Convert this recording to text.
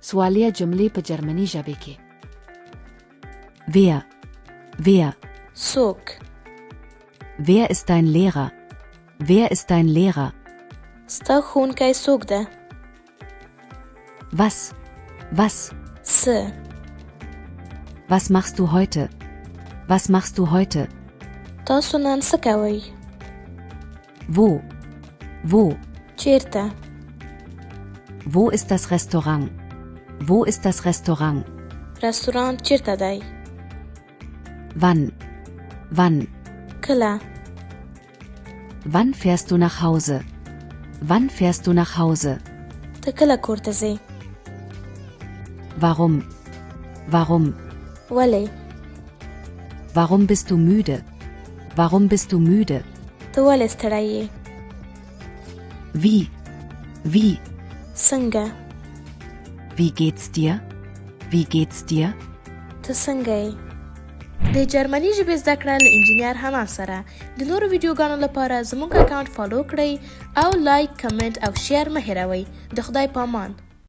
سوالیه جملې په جرمني ژبه کې. Wer? څوک؟ Wer ist dein Lehrer? Wer ist dein Lehrer? ستا ښوونکی څوک ده؟ Was? څه؟ Was machst du heute? Was machst du heute? تاسو نن څه کوئ؟ Wo? چیرته؟ Wo ist das Restaurant? Wo ist das Restaurant? رستوران چیرته دی؟ Wann? کله؟ Wann fährst du nach Hause? Wann fährst du nach Hause? ته کله کور ته ځې؟ Warum? ولې؟ Warum bist du müde? Warum bist du müde? ته ولې ستړی یې؟ Wie? څنګه؟ Wie geht's dir? Wie geht's dir? ته څنګه یې؟ د جرمني ژبې زده کړه له انجینیر حنان سره. د نورو ویډیوګانو لپاره زموږ اکاونټ فالو کړئ او لایک، کمنټ او شیر مه هیروئ. د خدای په امان.